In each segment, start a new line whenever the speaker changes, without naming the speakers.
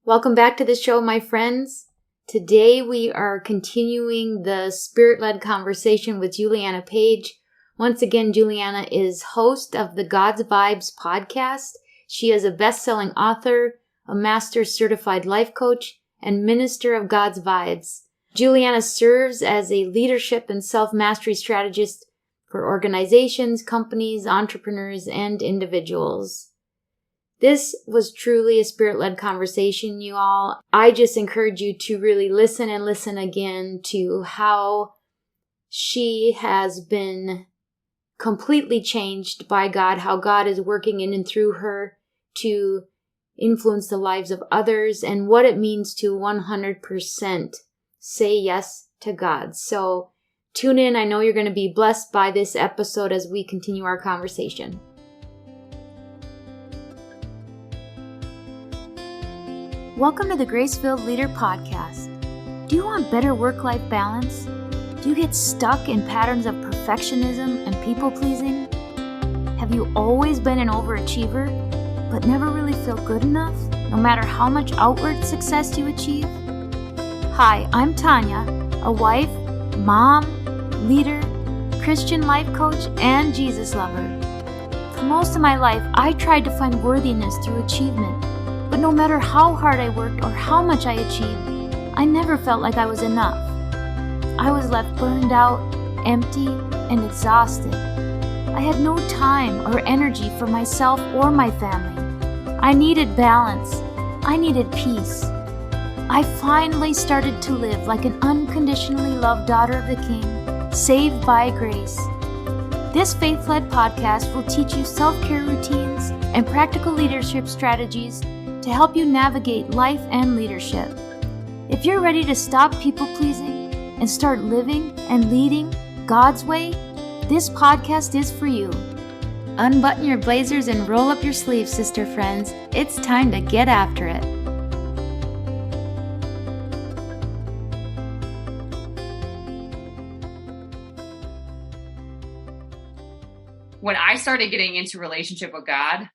Welcome back to the show, my friends. Today we are continuing the spirit-led conversation with Juliana Page. Once again, Juliana is host of the God's Vibes podcast. She is a best-selling author, a master certified life coach, and minister of God's Vibes. Juliana serves as a leadership and self-mastery strategist for organizations, companies, entrepreneurs, and individuals. This was truly a spirit-led conversation, you all. I just encourage you to really listen and listen again to how she has been completely changed by God, how God is working in and through her to influence the lives of others, and what it means to 100% say yes to God. So tune in. I know you're going to be blessed by this episode as we continue our conversation. Welcome to the Grace-Filled Leader Podcast. Do you want better work-life balance? Do you get stuck in patterns of perfectionism and people-pleasing? Have you always been an overachiever, but never really feel good enough, no matter how much outward success you achieve? Hi, I'm Tanya, a wife, mom, leader, Christian life coach, and Jesus lover. For most of my life, I tried to find worthiness through achievement. But no matter how hard I worked or how much I achieved, I never felt like I was enough. I was left burned out, empty, and exhausted. I had no time or energy for myself or my family. I needed balance. I needed peace. I finally started to live like an unconditionally loved daughter of the King, saved by grace. This faith-led podcast will teach you self-care routines and practical leadership strategies to help you navigate life and leadership. If you're ready to stop people-pleasing and start living and leading God's way, this podcast is for you. Unbutton your blazers and roll up your sleeves, sister friends. It's time to get after it.
When I started getting into relationship with God,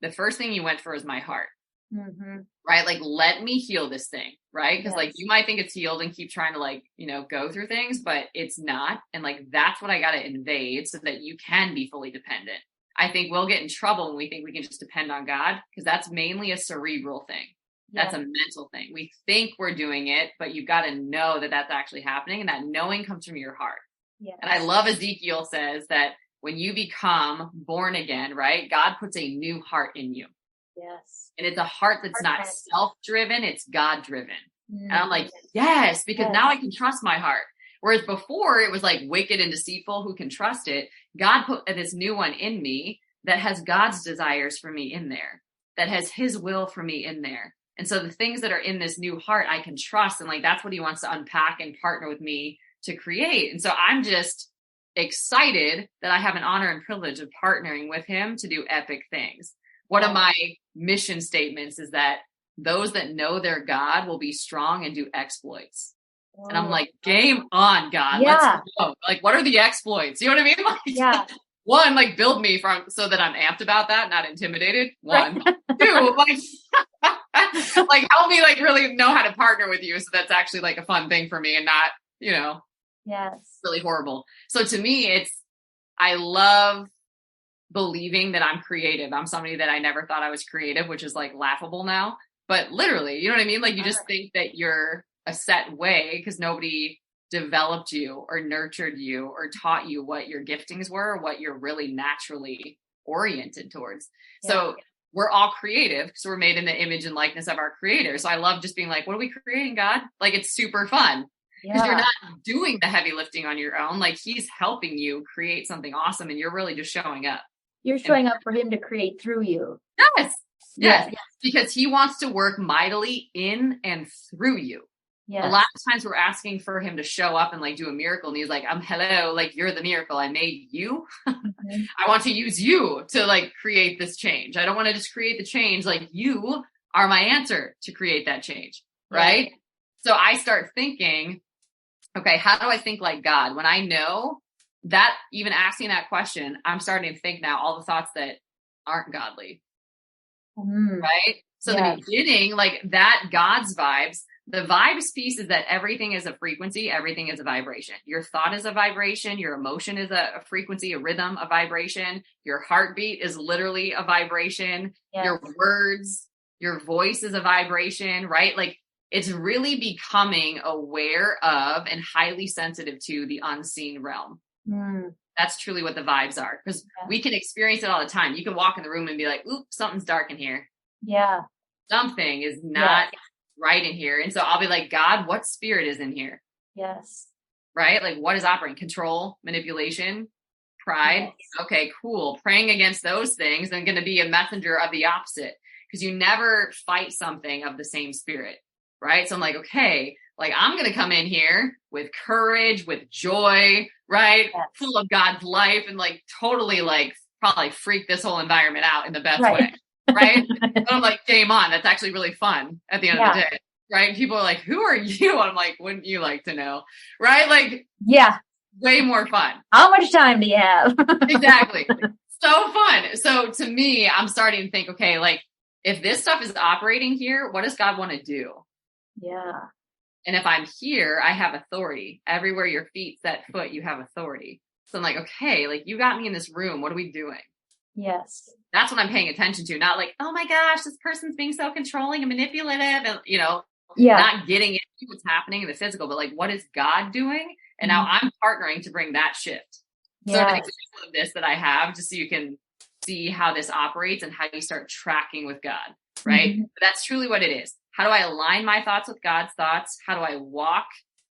the first thing he went for was my heart.
Mm-hmm.
Right? Like, let me heal this thing, right? Because
Yes.
like, you might think it's healed and keep trying to go through things, but it's not. And like, that's what I got to invade so that you can be fully dependent. I think we'll get in trouble when we think we can just depend on God, because that's mainly a cerebral thing. That's a mental thing. We think we're doing it, but you've got to know that that's actually happening. And that knowing comes from your heart.
Yes.
And I love Ezekiel says that when you become born again, right? God puts a new heart in you.
Yes.
And it's a heart that's not self-driven, it's God-driven.
Mm-hmm.
And I'm like, yes, because now I can trust my heart. Whereas before it was like wicked and deceitful, who can trust it? God put this new one in me that has God's desires for me in there, that has his will for me in there. And so the things that are in this new heart, I can trust. And like, that's what he wants to unpack and partner with me to create. And so I'm just excited that I have an honor and privilege of partnering with him to do epic things. One of my mission statements is that those that know their God will be strong and do exploits. Oh, and I'm like, game on, God.
Yeah.
Let's go. Like, what are the exploits? You know what I mean? Like,
yeah.
One, like, build me so that I'm amped about that, not intimidated. One. Right. Two, like help me like really know how to partner with you. So that's actually like a fun thing for me and not,
yes,
really horrible. So to me, I love believing that I'm creative. I'm somebody that I never thought I was creative, which is like laughable now, but literally, you know what I mean? Like you just think that you're a set way because nobody developed you or nurtured you or taught you what your giftings were, what you're really naturally oriented towards. Yeah. So we're all creative because we're made in the image and likeness of our creator. So I love just being like, what are we creating, God? Like, it's super fun. Because you're not doing the heavy lifting on your own. Like he's helping you create something awesome and you're really just showing up.
You're showing up for him to create through you.
Yes. Because he wants to work mightily in and through you. Yes. A lot of times we're asking for him to show up and like do a miracle. And he's like, hello, like you're the miracle. I made you. Mm-hmm. I want to use you to like create this change. I don't want to just create the change. Like you are my answer to create that change. Right. So I start thinking, okay, how do I think like God? When I know that, even asking that question, I'm starting to think now all the thoughts that aren't godly, right? So the beginning, like that God's vibes, the vibes piece is that everything is a frequency. Everything is a vibration. Your thought is a vibration. Your emotion is a frequency, a rhythm, a vibration. Your heartbeat is literally a vibration. Yes. Your words, your voice is a vibration, right? Like it's really becoming aware of and highly sensitive to the unseen realm. That's truly what the vibes are, because we can experience it all the time. You can walk in the room and be like, oop, something's dark in here.
Yeah.
Something is not right in here. And so I'll be like, God, what spirit is in here?
Yes.
Right? Like what is operating? Control, manipulation, pride. Yes. Okay, cool. Praying against those things. I'm going to be a messenger of the opposite, because you never fight something of the same spirit. Right? So I'm like, okay, like I'm going to come in here with courage, with joy, right? Yes. Full of God's life, and like totally like probably freak this whole environment out in the best way. Right? But I'm like, game on. That's actually really fun at the end of the day. Right? People are like, who are you? I'm like, wouldn't you like to know? Right? Like, way more fun.
How much time do you have?
Exactly. So fun. So to me, I'm starting to think, okay, like if this stuff is operating here, what does God want to do?
Yeah.
And if I'm here, I have authority. Everywhere your feet set foot, you have authority. So I'm like, okay, like you got me in this room. What are we doing?
Yes.
That's what I'm paying attention to. Not like, oh my gosh, this person's being so controlling and manipulative and, not getting into what's happening in the physical, but like, what is God doing? And now I'm partnering to bring that shift. So an example of this that I have, just so you can see how this operates and how you start tracking with God, right? Mm-hmm. But that's truly what it is. How do I align my thoughts with God's thoughts? How do I walk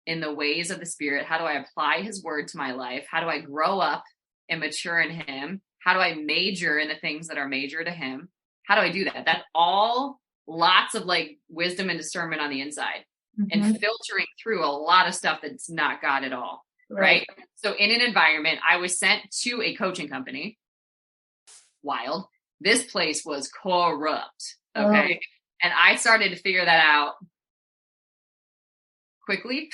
in the ways of the Spirit? How do I apply His word to my life? How do I grow up and mature in Him? How do I major in the things that are major to Him? How do I do that? That's all lots of like wisdom and discernment on the inside, and filtering through a lot of stuff that's not God at all. Right. So in an environment, I was sent to a coaching company. Wild. This place was corrupt. Okay. And I started to figure that out quickly,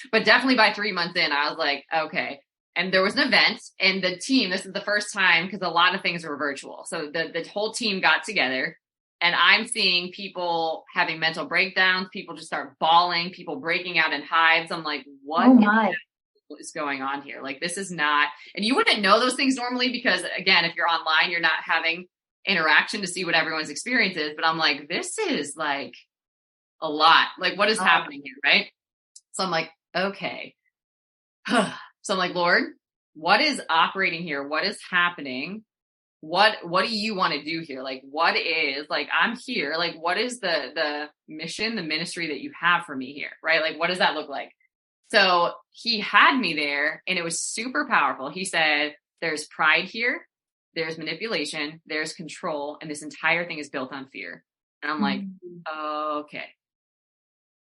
but definitely by 3 months in, I was like, okay. And there was an event, and the team, this is the first time, because a lot of things were virtual. So the whole team got together, and I'm seeing people having mental breakdowns, people just start bawling, people breaking out in hives. I'm like, what is going on here? Like, this is not, and you wouldn't know those things normally, because again, if you're online, you're not having interaction to see what everyone's experience is. But I'm like, this is like a lot. Like, what is happening here? Right. So I'm like, okay. So I'm like, Lord, what is operating here? What is happening? What do you want to do here? Like, what is, like, I'm here. Like, what is the mission, the ministry that you have for me here? Right. Like, what does that look like? So He had me there, and it was super powerful. He said, there's pride here. There's manipulation, there's control, and this entire thing is built on fear. And I'm like,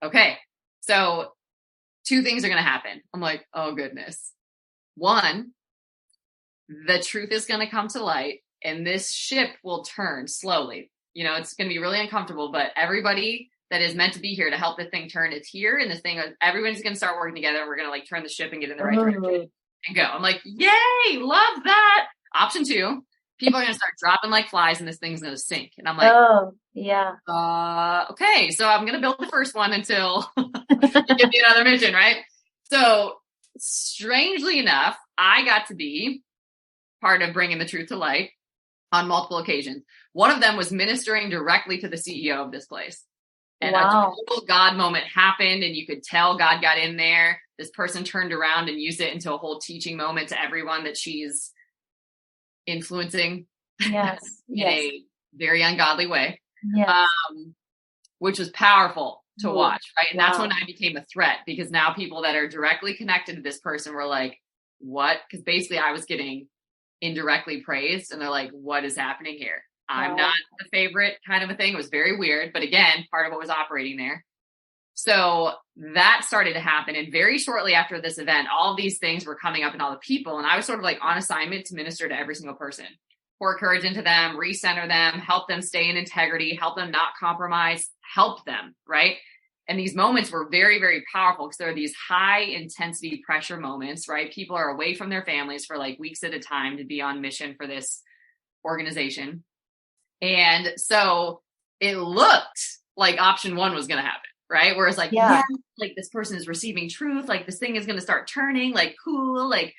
okay. So 2 things are going to happen. I'm like, oh goodness. 1, the truth is going to come to light, and this ship will turn slowly. It's going to be really uncomfortable, but everybody that is meant to be here to help this thing turn is here. And this thing, everyone's going to start working together. And we're going to like turn the ship and get in the right direction and go. I'm like, yay, love that. Option 2, people are going to start dropping like flies, and this thing's going to sink. And I'm like, okay, so I'm going to build the first one until you get the other mission, right? So strangely enough, I got to be part of bringing the truth to light on multiple occasions. One of them was ministering directly to the CEO of this place. And a total God moment happened, and you could tell God got in there. This person turned around and used it into a whole teaching moment to everyone that she's influencing in a very ungodly way, which was powerful to watch, right? And that's when I became a threat, because now people that are directly connected to this person were like, what? Because basically I was getting indirectly praised, and they're like, what is happening here? I'm not the favorite, kind of a thing. It was very weird, but again, part of what was operating there. So that started to happen. And very shortly after this event, all of these things were coming up in all the people. And I was sort of like on assignment to minister to every single person, pour courage into them, recenter them, help them stay in integrity, help them not compromise, help them. Right. And these moments were very, very powerful because there are these high intensity pressure moments, right? People are away from their families for like weeks at a time to be on mission for this organization. And so it looked like option one was going to happen, right? Where it's like, yeah, like this person is receiving truth. Like this thing is going to start turning, like cool, like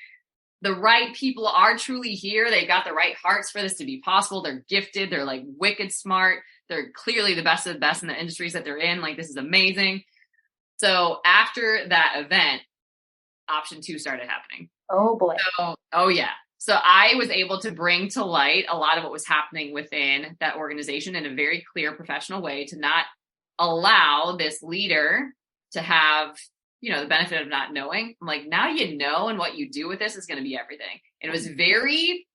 the right people are truly here. They got the right hearts for this to be possible. They're gifted. They're like wicked smart. They're clearly the best of the best in the industries that they're in. Like this is amazing. So after that event, option two started happening.
Oh boy.
Oh yeah. So I was able to bring to light a lot of what was happening within that organization in a very clear professional way to not allow this leader to have, you know, the benefit of not knowing. I'm like, now you know, and what you do with this is going to be everything. And it was very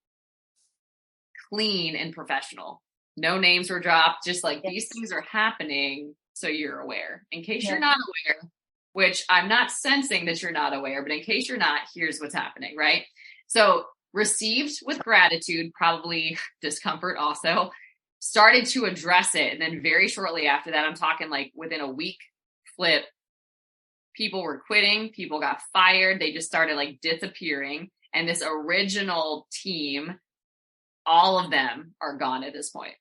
clean and professional. No names were dropped. Just like these things are happening. So you're aware. In case you're not aware, which I'm not sensing that you're not aware, but in case you're not, here's what's happening, right? So received with gratitude, probably discomfort also, started to address it. And then very shortly after that, I'm talking like within a week flip, people were quitting, people got fired. They just started like disappearing. And this original team, all of them are gone at this point.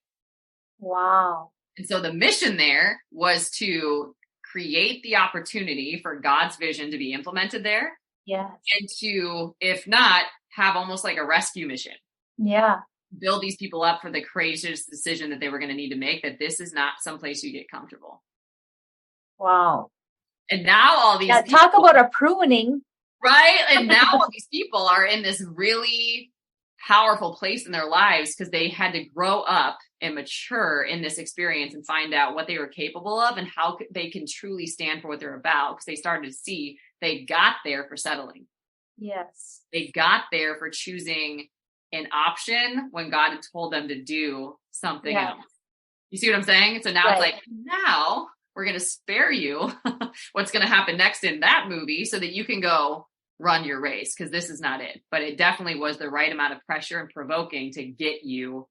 Wow.
And so the mission there was to create the opportunity for God's vision to be implemented there.
Yes.
And to, if not, have almost like a rescue mission.
Yeah.
Build these people up for the courageous decision that they were going to need to make, that this is not someplace you get comfortable.
Wow.
And now all these people,
talk about a pruning.
Right? And now all these people are in this really powerful place in their lives because they had to grow up and mature in this experience and find out what they were capable of and how they can truly stand for what they're about, because they started to see they got there for settling.
Yes.
They got there for choosing an option when God had told them to do something else. You see what I'm saying? So now it's like, now we're going to spare you what's going to happen next in that movie so that you can go run your race, because this is not it. But it definitely was the right amount of pressure and provoking to get you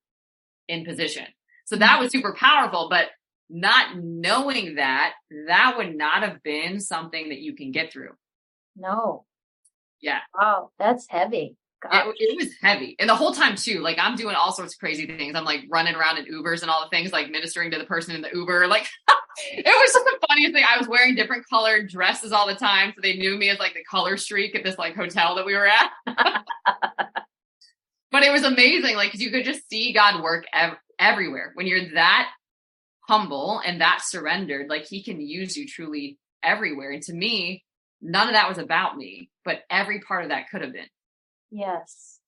in position. So that was super powerful, but not knowing that would not have been something that you can get through.
No.
Yeah.
Wow. That's heavy.
It was heavy. And the whole time too, like I'm doing all sorts of crazy things. I'm like running around in Ubers and all the things, like ministering to the person in the Uber. Like it was just the funniest thing. I was wearing different colored dresses all the time. So they knew me as like the color streak at this like hotel that we were at. But it was amazing. Like, 'cause you could just see God work everywhere. When you're that humble and that surrendered, like he can use you truly everywhere. And to me, none of that was about me, but every part of that could have been.
Yes.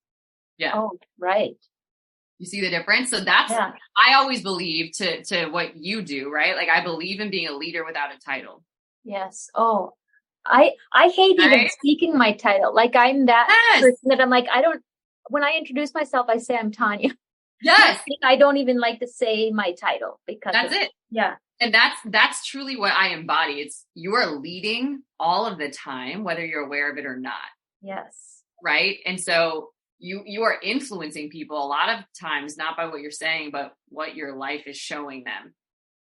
Yeah.
Oh, right.
You see the difference? So that's, I always believe to what you do, right? Like I believe in being a leader without a title.
Yes. Oh, I hate even speaking my title. Like I'm that person that I'm like, when I introduce myself, I say I'm Tanya.
Yes.
I don't even like to say my title because
that's it.
Yeah.
And that's truly what I embody. It's you are leading all of the time, whether you're aware of it or not.
Yes.
Right. And so you are influencing people a lot of times, not by what you're saying, but what your life is showing them.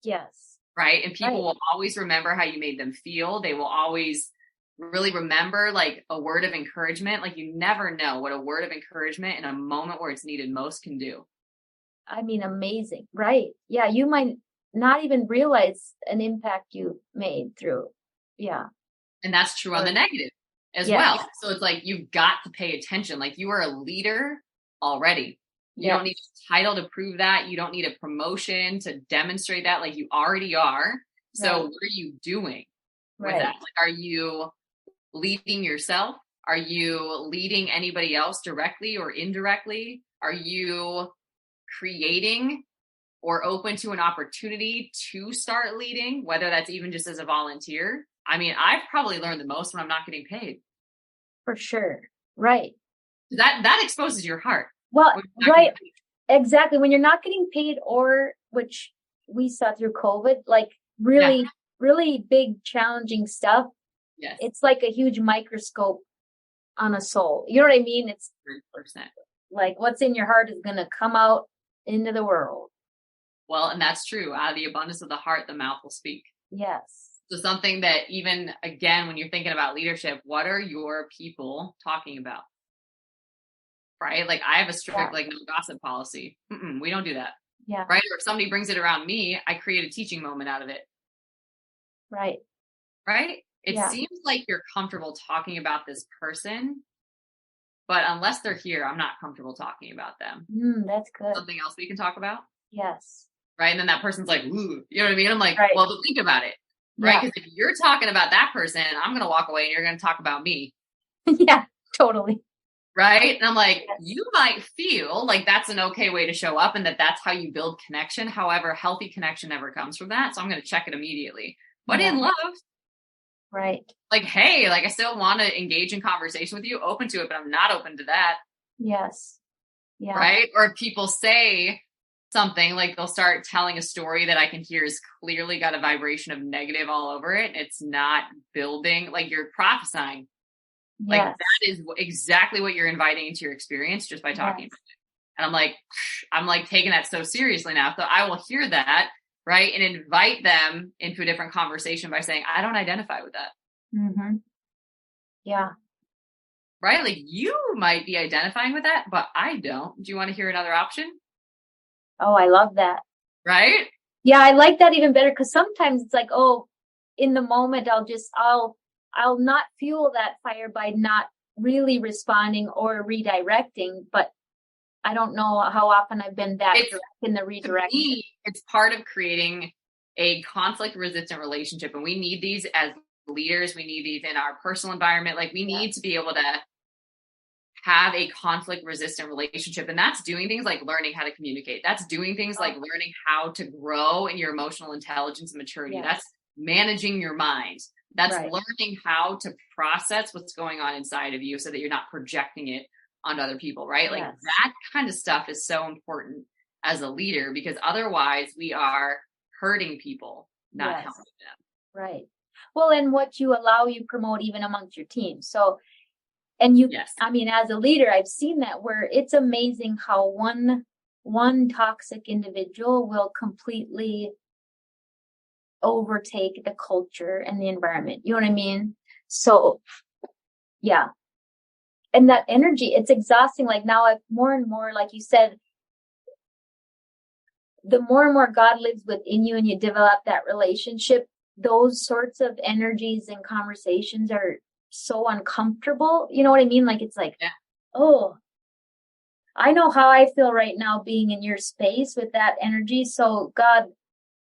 Yes.
Right. And people will always remember how you made them feel. They will always really remember like a word of encouragement. Like you never know what a word of encouragement in a moment where it's needed most can do.
I mean, amazing. Right. Yeah. You might not even realize an impact you made through. Yeah.
And that's true on the negative as well. So it's like, you've got to pay attention. Like you are a leader already. You don't need a title to prove that. You don't need a promotion to demonstrate that. Like you already are. So what are you doing with that? Like, are you leading yourself? Are you leading anybody else directly or indirectly? Are you creating or open to an opportunity to start leading, whether that's even just as a volunteer? I mean, I've probably learned the most when I'm not getting paid.
For sure. Right.
That exposes your heart.
Well, right. Exactly. When you're not getting paid, or which we saw through COVID, like really, really big, challenging stuff.
Yes.
It's like a huge microscope on a soul. You know what I mean? It's
100%.
Like what's in your heart is going to come out into the world.
Well, and that's true. Out of the abundance of the heart, the mouth will speak.
Yes.
So something that even, again, when you're thinking about leadership, what are your people talking about? Right? Like I have a strict, like no gossip policy. We don't do that.
Yeah.
Right. Or if somebody brings it around me, I create a teaching moment out of it.
Right.
Right. It seems like you're comfortable talking about this person, but unless they're here, I'm not comfortable talking about them.
That's good.
Something else we can talk about.
Yes.
Right. And then that person's like, ooh, you know what I mean? I'm like,
right.
well, but think about it. Right. Because if you're talking about that person, I'm going to walk away and you're going to talk about me.
Yeah, totally.
Right. And I'm like, you might feel like that's an okay way to show up and that's how you build connection. However, healthy connection never comes from that. So I'm going to check it immediately. But in love,
right.
Like, hey, like I still want to engage in conversation with you, open to it, but I'm not open to that.
Yes. Yeah.
Right. Or if people say something, like they'll start telling a story that I can hear is clearly got a vibration of negative all over it. It's not building, like you're prophesying. Like that is exactly what you're inviting into your experience just by talking about it. And I'm like taking that so seriously now. So I will hear that, right, and invite them into a different conversation by saying, I don't identify with that.
Mm-hmm. Yeah.
Right? Like you might be identifying with that, but I don't. Do you want to hear another option?
Oh, I love that.
Right?
Yeah, I like that even better because sometimes it's like, oh, in the moment, I'll not fuel that fire by not really responding or redirecting, but I don't know how often I've been that direct in the redirection.
To me, it's part of creating a conflict resistant relationship. And we need these as leaders. We need these in our personal environment. Like we need to be able to have a conflict resistant relationship. And that's doing things like learning how to communicate. That's doing things like learning how to grow in your emotional intelligence and maturity.
Yes.
That's managing your mind. That's learning how to process what's going on inside of you so that you're not projecting it on other people, right? Like that kind of stuff is so important as a leader because otherwise we are hurting people, not helping them.
Right. Well, and what you allow, you promote even amongst your team. So, and you, I mean, as a leader, I've seen that where it's amazing how one toxic individual will completely overtake the culture and the environment. You know what I mean? So, yeah. And that energy, it's exhausting. Like now I've more and more, like you said, the more and more God lives within you and you develop that relationship, those sorts of energies and conversations are so uncomfortable. You know what I mean? Like, it's like, oh, I know how I feel right now being in your space with that energy. So God,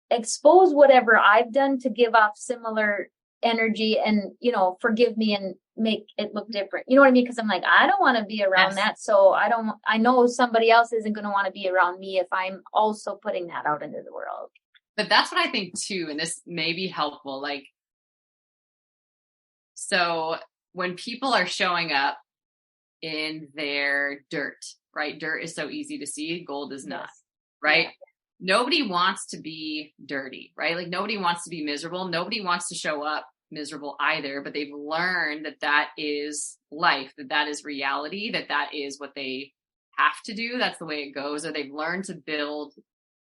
expose whatever I've done to give off similar energy and, you know, forgive me and make it look different. You know what I mean? Because I'm like, I don't want to be around that. So I know somebody else isn't going to want to be around me if I'm also putting that out into the world.
But that's what I think too. And this may be helpful. Like, so when people are showing up in their dirt, right? Dirt is so easy to see. Gold is not, right? Yeah. Nobody wants to be dirty, right? Like nobody wants to be miserable. Nobody wants to show up miserable either, but they've learned that that is life, that is reality, that is what they have to do. That's the way it goes. Or they've learned to build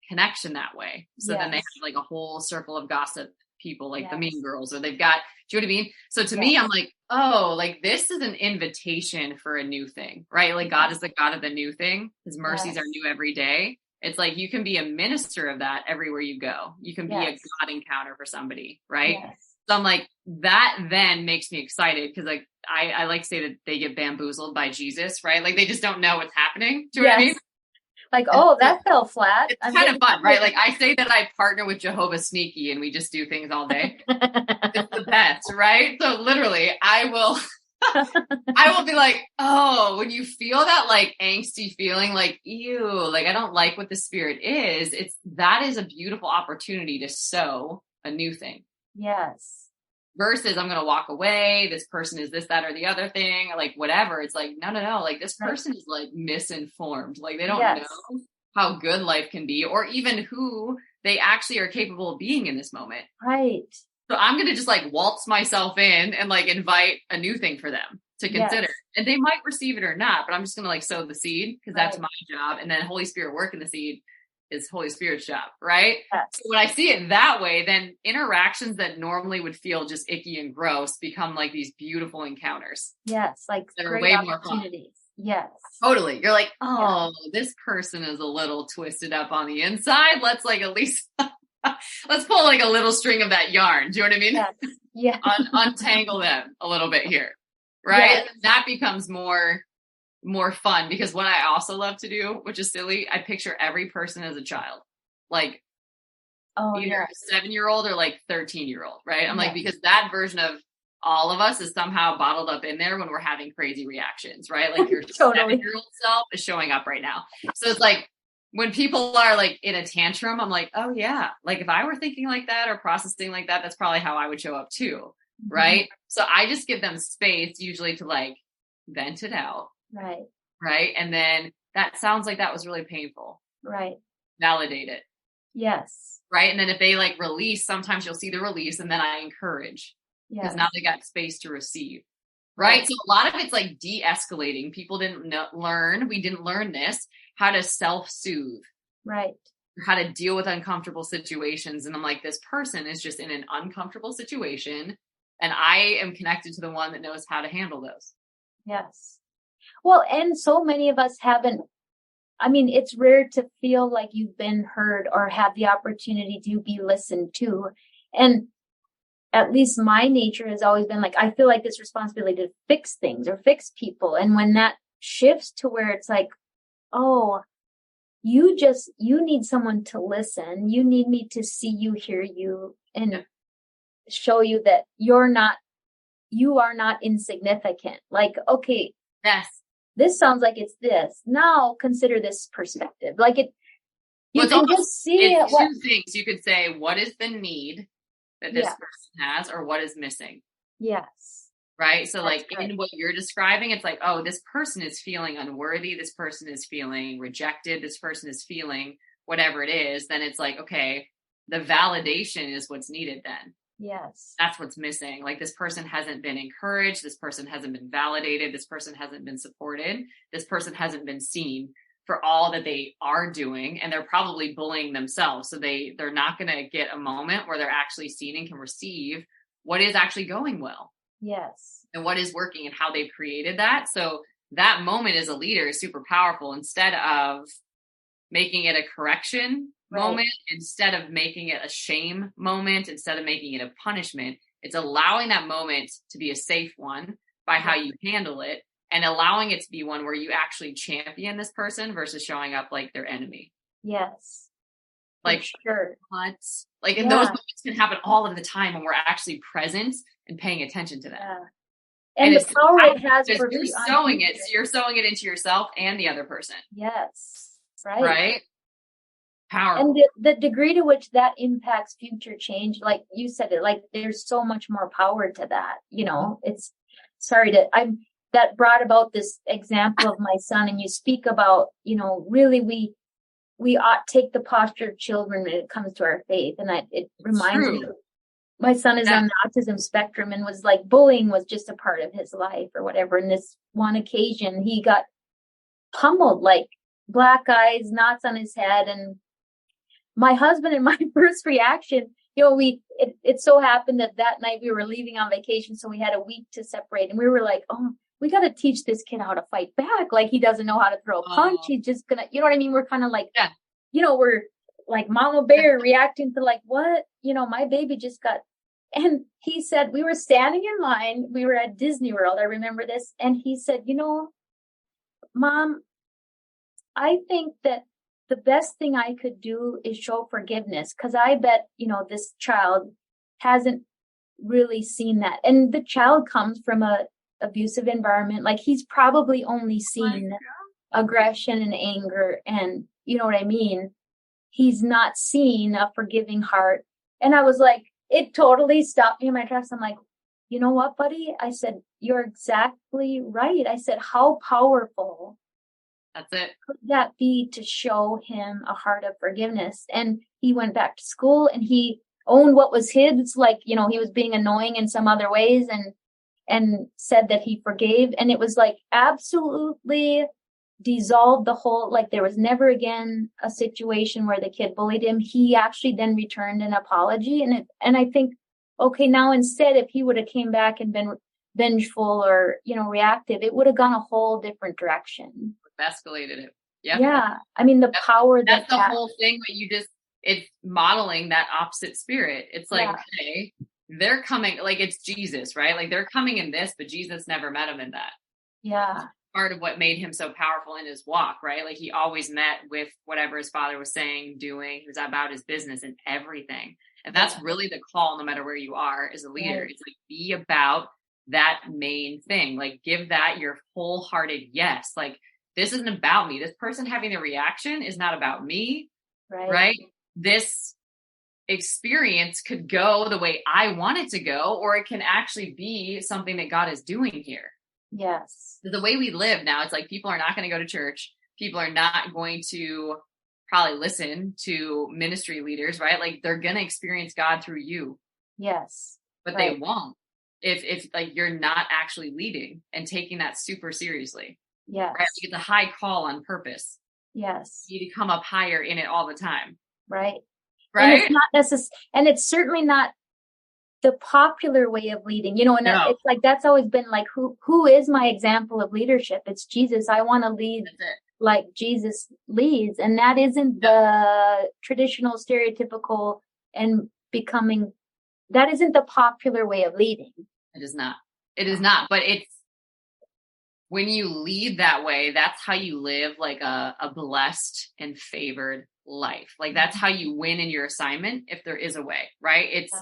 connection that way. So then they have like a whole circle of gossip people, like the mean girls, or they've got, do you know what I mean? So to me, I'm like, oh, like this is an invitation for a new thing, right? Like God is the God of the new thing. His mercies are new every day. It's like, you can be a minister of that everywhere you go. You can be a God encounter for somebody, right? So I'm like, that then makes me excited because like, I like to say that they get bamboozled by Jesus, right? Like they just don't know what's happening. Do you know what I mean?
Like, oh, that fell flat.
It's kind of fun, right? Like I say that I partner with Jehovah Sneaky and we just do things all day. It's the best, right? So literally I will be like, oh, when you feel that like angsty feeling, like, ew, like I don't like what the spirit is. That is a beautiful opportunity to sow a new thing.
Yes.
Versus I'm going to walk away. This person is this, that, or the other thing, like whatever. It's like, no. Like this person is like misinformed. Like they don't know how good life can be or even who they actually are capable of being in this moment.
Right.
So I'm going to just like waltz myself in and like invite a new thing for them to consider. And they might receive it or not, but I'm just going to like sow the seed because that's my job. And then Holy Spirit working the seed is Holy Spirit's job, right? Yes. So when I see it that way, then interactions that normally would feel just icky and gross become like these beautiful encounters.
Yes, like
that are way more fun.
Yes.
Totally. You're like, oh, this person is a little twisted up on the inside. Let's like at least let's pull like a little string of that yarn. Do you know what I mean?
Yes. Yeah.
Untangle them a little bit here. Right.
Yes.
And that becomes more fun, because what I also love to do, which is silly, I picture every person as a child, like either a 7-year-old or like 13-year-old. Right. I'm like, because that version of all of us is somehow bottled up in there when we're having crazy reactions, right? Like your
totally.
7-year-old self is showing up right now. So it's like when people are like in a tantrum, I'm like, oh yeah, like if I were thinking like that or processing like that, that's probably how I would show up too. Right. So I just give them space usually to like vent it out.
Right.
Right. And then that sounds like that was really painful.
Right.
Validate it.
Yes.
Right. And then if they like release, sometimes you'll see the release, and then I encourage. Because now they got space to receive. Right. So a lot of it's like de-escalating. People didn't learn. We didn't learn this, how to self-soothe.
Right.
How to deal with uncomfortable situations. And I'm like, this person is just in an uncomfortable situation, and I am connected to the one that knows how to handle those.
Yes. Well, and so many of us haven't, I mean, it's rare to feel like you've been heard or have the opportunity to be listened to. And at least my nature has always been like, I feel like this responsibility to fix things or fix people. And when that shifts to where it's like, oh, you need someone to listen. You need me to see you, hear you, and show you that you are not insignificant. Like, okay,
yes,
this sounds like it's this. Now consider this perspective. Like you can just see it.
Two things. You could say, what is the need that this person has, or what is missing?
Yes.
Right. So like in what you're describing, it's like, oh, this person is feeling unworthy. This person is feeling rejected. This person is feeling whatever it is. Then it's like, okay, the validation is what's needed then.
Yes.
That's what's missing. Like this person hasn't been encouraged. This person hasn't been validated. This person hasn't been supported. This person hasn't been seen for all that they are doing, and they're probably bullying themselves. So they're not going to get a moment where they're actually seen and can receive what is actually going well.
Yes.
And what is working and how they've created that. So that moment as a leader is super powerful. Instead of making it a correction moment, instead of making it a shame moment, instead of making it a punishment, it's allowing that moment to be a safe one by how you handle it, and allowing it to be one where you actually champion this person versus showing up like their enemy.
Yes.
Like,
sure.
What? Like, and those moments can happen all of the time when we're actually present and paying attention to that.
Yeah. And the power it has for
you're sowing it. So you're sowing it into yourself and the other person.
Yes. Right.
Right. Powerful.
And the degree to which that impacts future change, like you said it, like there's so much more power to that. You know, it's that brought about this example of my son, and you speak about, you know, really we ought to take the posture of children when it comes to our faith. And it reminds me, my son is on the autism spectrum, and was like, bullying was just a part of his life or whatever. And this one occasion he got pummeled, like black eyes, knots on his head. And my husband and my first reaction, you know, it so happened that night we were leaving on vacation. So we had a week to separate, and we were like, oh, we got to teach this kid how to fight back. Like, he doesn't know how to throw a punch. He's just gonna, you know what I mean? We're kind of like, you know, we're like mama bear reacting to like, what, you know, my baby just got, and he said, we were standing in line. We were at Disney World. I remember this. And he said, you know, Mom, I think that the best thing I could do is show forgiveness. 'Cause I bet, you know, this child hasn't really seen that. And the child comes from a abusive environment. Like, he's probably only seen aggression and anger, and you know what I mean? He's not seen a forgiving heart. And I was like, it totally stopped me in my tracks. I'm like, you know what, buddy? I said, you're exactly right. I said, how powerful
That's it.
could that be to show him a heart of forgiveness? And he went back to school and he owned what was his. It's like, you know, he was being annoying in some other ways, and said that he forgave. And it was like absolutely dissolved the whole, like there was never again a situation where the kid bullied him. He actually then returned an apology. And I think, okay, now instead, if he would have came back and been vengeful or, reactive, it would have gone a whole different direction.
Escalated it. Yep.
Yeah. I mean, the power
that's the whole thing, but it's modeling that opposite spirit. It's like, okay, they're coming, like it's Jesus, right? Like they're coming in this, but Jesus never met him in that.
Yeah.
Part of what made him so powerful in his walk, right? Like he always met with whatever his father was saying, doing. He was about his business and everything. And that's really the call, no matter where you are as a leader. Right. It's like, be about that main thing. Like give that your wholehearted yes. Like this isn't about me. This person having the reaction is not about me, right? This experience could go the way I want it to go, or it can actually be something that God is doing here.
Yes.
The way we live now, it's like people are not going to go to church. People are not going to probably listen to ministry leaders, right? Like they're going to experience God through you.
Yes.
But they won't if like you're not actually leading and taking that super seriously.
Yes.
Right? Like it's a high call on purpose.
Yes.
You need to come up higher in it all the time.
Right.
Right.
And it's not and it's certainly not the popular way of leading, and it's like, that's always been like, who is my example of leadership? It's Jesus. I want to lead like Jesus leads. And that isn't the traditional stereotypical and that isn't the popular way of leading.
It is not, but it's, when you lead that way, that's how you live like a blessed and favored life. Like that's how you win in your assignment. If there is a way, right? It's,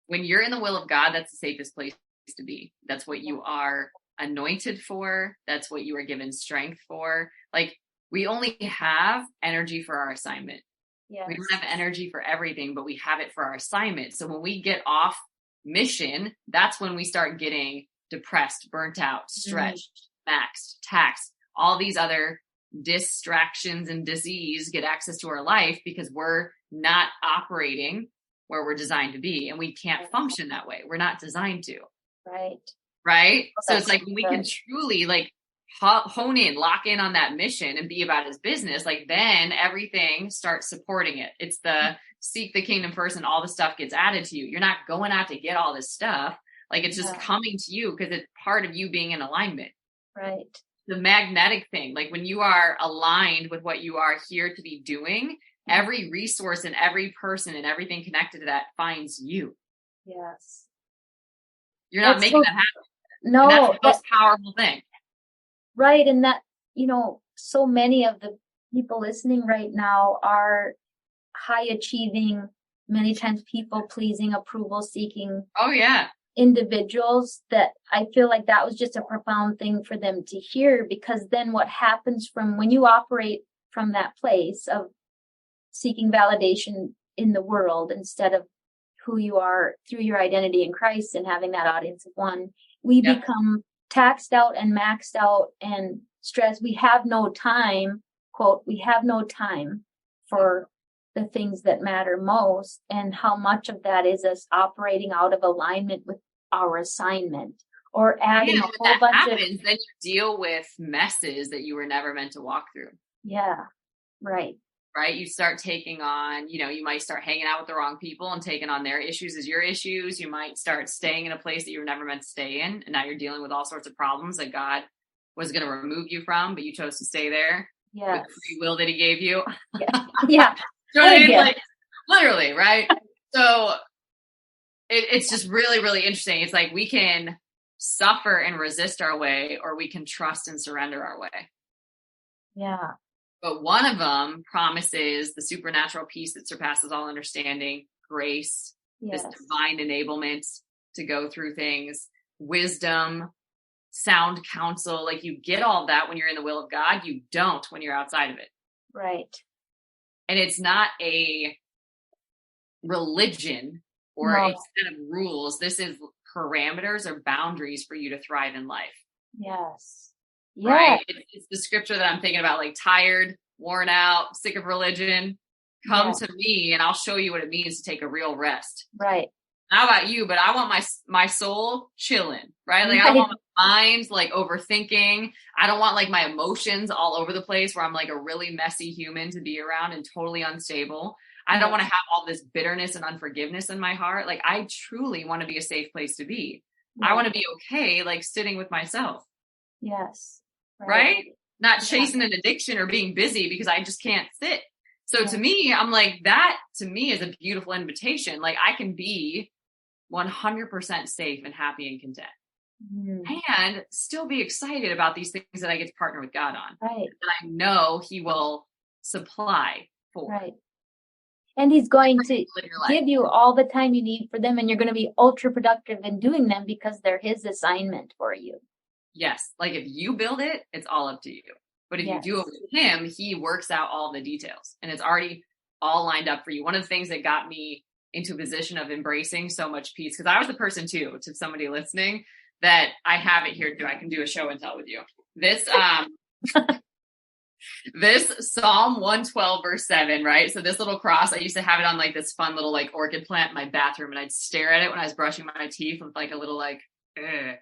when you're in the will of God, that's the safest place to be. That's what you are anointed for. That's what you are given strength for. Like we only have energy for our assignment. Yes. We don't have energy for everything, but we have it for our assignment. So when we get off mission, that's when we start getting depressed, burnt out, stretched, maxed, taxed, all these other distractions and disease get access to our life because we're not operating where we're designed to be, and we can't function that way. We're not designed to. Right. So it's like when we can truly like hone in, lock in on that mission and be about his business, like then everything starts supporting it. It's the seek the kingdom first and all the stuff gets added to you. You're not going out to get all this stuff. Like it's just coming to you because it's part of you being in alignment.
Right.
The magnetic thing, like when you are aligned with what you are here to be doing, every resource and every person and everything connected to that finds you.
Yes.
You're not making that happen.
No.
And that's the most powerful thing.
Right. And that, so many of the people listening right now are high achieving, many times people pleasing, approval seeking.
Oh yeah.
Individuals that I feel like that was just a profound thing for them to hear, because then what happens from when you operate from that place of seeking validation in the world instead of who you are through your identity in Christ and having that audience of one, we become taxed out and maxed out and stressed. We have no time, quote, we have no time for the things that matter most. And how much of that is us operating out of alignment with our assignment or adding a whole bunch of.
Then you deal with messes that you were never meant to walk through.
Yeah. Right.
You start taking on, you might start hanging out with the wrong people and taking on their issues as your issues. You might start staying in a place that you were never meant to stay in. And now you're dealing with all sorts of problems that God was going to remove you from, but you chose to stay there.
Yes.
With the free will that he gave you.
Yeah.
You know what I mean? Like literally, right? So it's just really, really interesting. It's like we can suffer and resist our way, or we can trust and surrender our way.
Yeah.
But one of them promises the supernatural peace that surpasses all understanding, grace, this divine enablement to go through things, wisdom, sound counsel. Like you get all that when you're in the will of God. You don't when you're outside of it.
Right.
And it's not a religion or a set of rules. This is parameters or boundaries for you to thrive in life.
Yes.
Right. It's the scripture that I'm thinking about, like tired, worn out, sick of religion. Come to me and I'll show you what it means to take a real rest.
Right.
How about you? But I want my soul chilling, right? Like I don't want my mind like overthinking. I don't want like my emotions all over the place where I'm like a really messy human to be around and totally unstable. I don't want to have all this bitterness and unforgiveness in my heart. Like I truly want to be a safe place to be. I want to be okay, like sitting with myself.
Yes.
Right? Not chasing an addiction or being busy because I just can't sit. So to me, I'm like, that to me is a beautiful invitation. Like I can be 100% safe and happy and content and still be excited about these things that I get to partner with God on.
Right.
That I know he will supply for.
Right. And he's going to give you all the time you need for them, and you're going to be ultra productive in doing them because they're his assignment for you.
Yes. Like if you build it, it's all up to you. But if you do it with him, he works out all the details and it's already all lined up for you. One of the things that got me into a position of embracing so much peace, because I was the person too, to somebody listening, that I have it here too. I can do a show and tell with you. This, this Psalm 112 verse 7, right? So this little cross, I used to have it on like this fun little like orchid plant in my bathroom, and I'd stare at it when I was brushing my teeth with like a little like,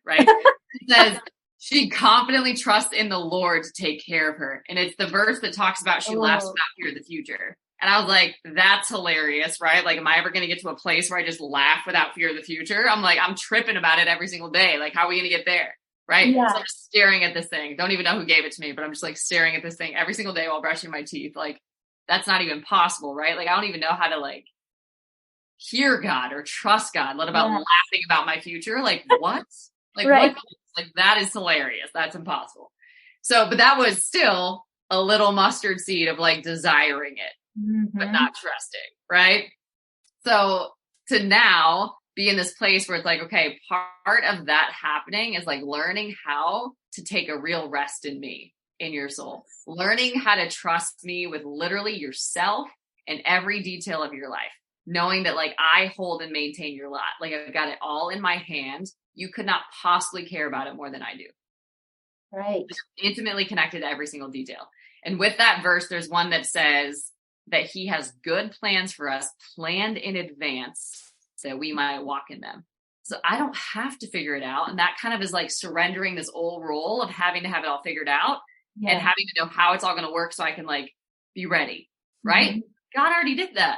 right? It says, she confidently trusts in the Lord to take care of her. And it's the verse that talks about she laughs without fear of the future. And I was like, that's hilarious, right? Like, am I ever going to get to a place where I just laugh without fear of the future? I'm like, I'm tripping about it every single day. Like, how are we going to get there? Right. Yeah. So I'm just staring at this thing. Don't even know who gave it to me, but I'm just like staring at this thing every single day while brushing my teeth. Like, that's not even possible, right? Like, I don't even know how to like hear God or trust God, let about laughing about my future. Like, what? Like, what? Like, that is hilarious. That's impossible. So, but that was still a little mustard seed of like desiring it, but not trusting. Right. So to now be in this place where it's like, okay, part of that happening is like learning how to take a real rest in me, in your soul, learning how to trust me with literally yourself and every detail of your life, knowing that like I hold and maintain your lot. Like I've got it all in my hand. You could not possibly care about it more than I do.
Right.
It's intimately connected to every single detail. And with that verse, there's one that says that he has good plans for us, planned in advance, so we might walk in them. So I don't have to figure it out. And that kind of is like surrendering this old role of having to have it all figured out and having to know how it's all going to work so I can like be ready. Right? God already did that.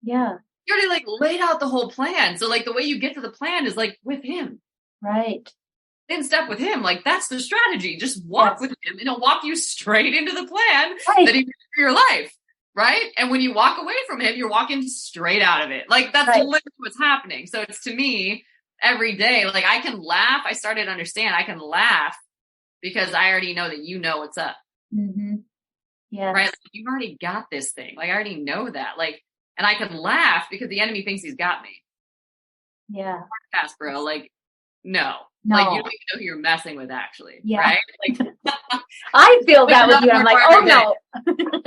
Yeah.
You already like laid out the whole plan. So like the way you get to the plan is like with him.
Right.
In step with him. Like that's the strategy. Just walk with him and he'll walk you straight into the plan that he made for your life. Right. And when you walk away from him, you're walking straight out of it. Like that's literally what's happening. So it's to me every day, like I can laugh. I started to understand I can laugh because I already know that you know what's up.
Yeah.
Right. Like, you've already got this thing. Like I already know that. Like, and I can laugh because the enemy thinks he's got me.
Yeah.
Fast, bro. Like, no. Like, you don't even know who you're messing with, actually.
Yeah.
Right? Like,
I feel that with you. I'm like, oh, no.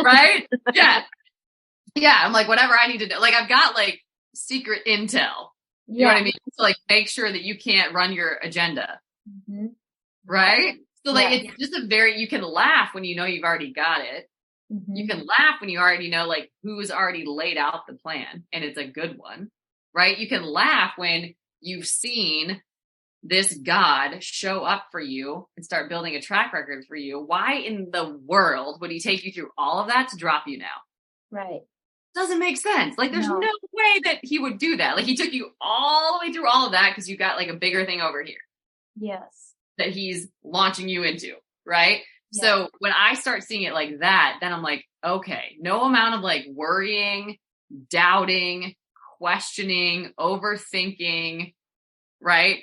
Right? Yeah. Yeah. I'm like, whatever I need to do. Like, I've got, like, secret intel. You know what I mean? To, like, make sure that you can't run your agenda. Right? So, like, it's just you can laugh when you know you've already got it. You can laugh when you already know, like, who's already laid out the plan, and it's a good one. Right? You can laugh when you've seen this God show up for you and start building a track record for you. Why in the world would he take you through all of that to drop you now?
Right.
Doesn't make sense. Like there's no way that he would do that. Like he took you all the way through all of that because you got like a bigger thing over here.
Yes.
That he's launching you into. Right. Yes. So when I start seeing it like that, then I'm like, okay, no amount of like worrying, doubting, questioning, overthinking, right?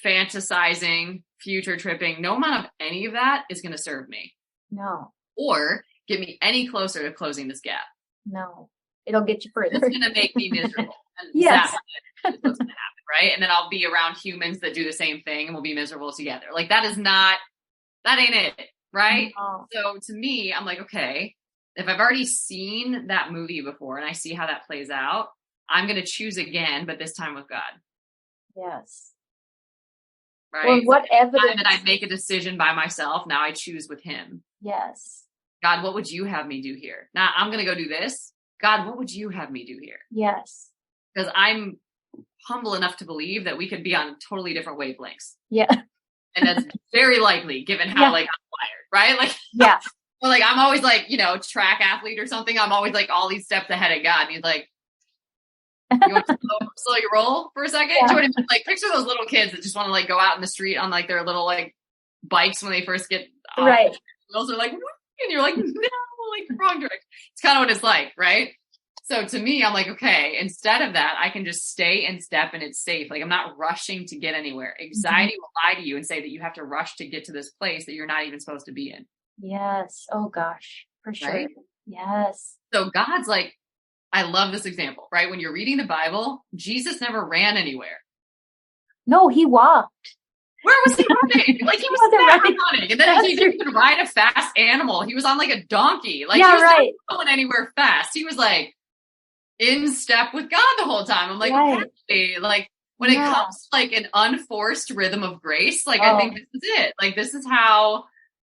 Fantasizing, future tripping, no amount of any of that is going to serve me.
No.
Or get me any closer to closing this gap.
No. It'll get you further.
It's going to make me miserable. And
yes.
That's what's going to happen, right? And then I'll be around humans that do the same thing and we'll be miserable together. Like that ain't it, right? No. So to me, I'm like, okay, if I've already seen that movie before and I see how that plays out, I'm going to choose again, but this time with God.
Yes.
Right.
Well, what evidence
that I'd make a decision by myself. Now I choose with him.
Yes.
God, what would you have me do here? Now I'm going to go do this. God, what would you have me do here?
Yes.
Because I'm humble enough to believe that we could be on totally different wavelengths.
Yeah.
And that's very likely given how like I'm wired, right? Like,
yeah.
Well, like I'm always like, track athlete or something. I'm always like all these steps ahead of God. And he's like, You want to slow your roll for a second?
Yeah.
Do you want to like picture those little kids that just want to like go out in the street on like their little like bikes when they first get off.
Right.
Those are like, and you're like, no, like wrong direction. It's kind of what it's like, right? So to me, I'm like, okay, instead of that, I can just stay in step and it's safe. Like I'm not rushing to get anywhere. Anxiety will lie to you and say that you have to rush to get to this place that you're not even supposed to be in.
Yes. Oh gosh, for sure.
Right?
Yes.
So God's like, I love this example, right? When you're reading the Bible, Jesus never ran anywhere.
No, he walked.
Where was he running? Like he was running. And then he didn't even ride a fast animal. He was on like a donkey. Like he was not going anywhere fast. He was like in step with God the whole time. I'm like, okay, like when it comes to like an unforced rhythm of grace, like I think this is it. Like this is how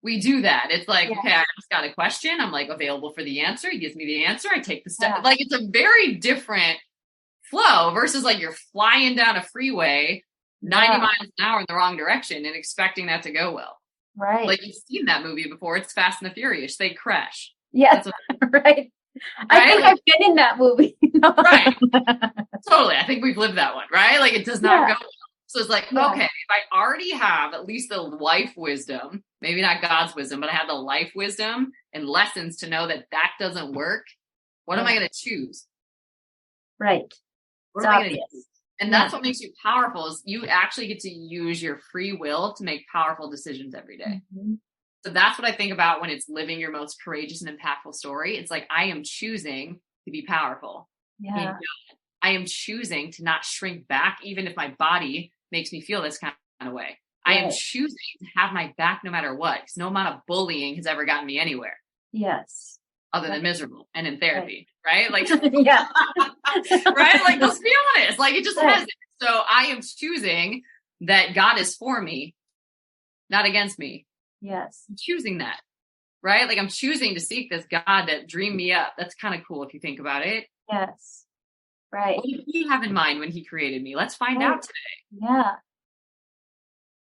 we do that. It's like, okay, I just got a question. I'm like available for the answer. He gives me the answer. I take the step. Like it's a very different flow versus like you're flying down a freeway 90 miles an hour in the wrong direction and expecting that to go well.
Right.
Like you've seen that movie before. It's Fast and the Furious. They crash.
Yes. Right. I think I've been in that movie.
Right. Totally. I think we've lived that one, right? Like it does not go well. So it's like, okay, if I already have at least the life wisdom, maybe not God's wisdom, but I have the life wisdom and lessons to know that that doesn't work. What am I going to choose?
Right.
What am I going to choose? And that's what makes you powerful is you actually get to use your free will to make powerful decisions every day. Mm-hmm. So that's what I think about when it's living your most courageous and impactful story. It's like, I am choosing to be powerful.
Yeah.
I am choosing to not shrink back, even if my body makes me feel this kind of way. Right. I am choosing to have my back no matter what, because no amount of bullying has ever gotten me anywhere.
Yes.
Other than miserable and in therapy, right? Like,
right?
Like, let's be honest. Like, it just hasn't. So I am choosing that God is for me, not against me.
Yes.
I'm choosing that, right? Like, I'm choosing to seek this God that dreamed me up. That's kind of cool if you think about it.
Yes. Right.
What did he have in mind when he created me? Let's find out today.
Yeah.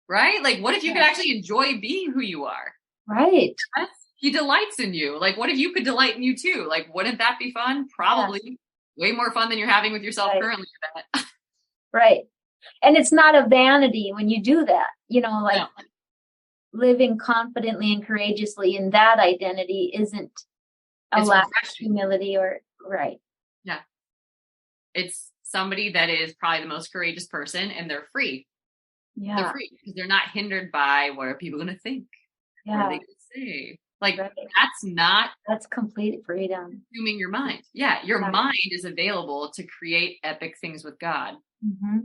Right? Like, what if you could actually enjoy being who you are?
Right.
He delights in you. Like, what if you could delight in you too? Like, wouldn't that be fun? Probably way more fun than you're having with yourself currently.
Right. And it's not a vanity when you do that, you know, like living confidently and courageously in that identity isn't a lack of humility or
Yeah. It's somebody that is probably the most courageous person and they're free.
Yeah.
They're free because they're not hindered by what are people going to think?
Yeah.
What are they going to say? Like, that's
complete freedom.
Consuming your mind. Yeah. Your mind is available to create epic things with God.
Mm-hmm.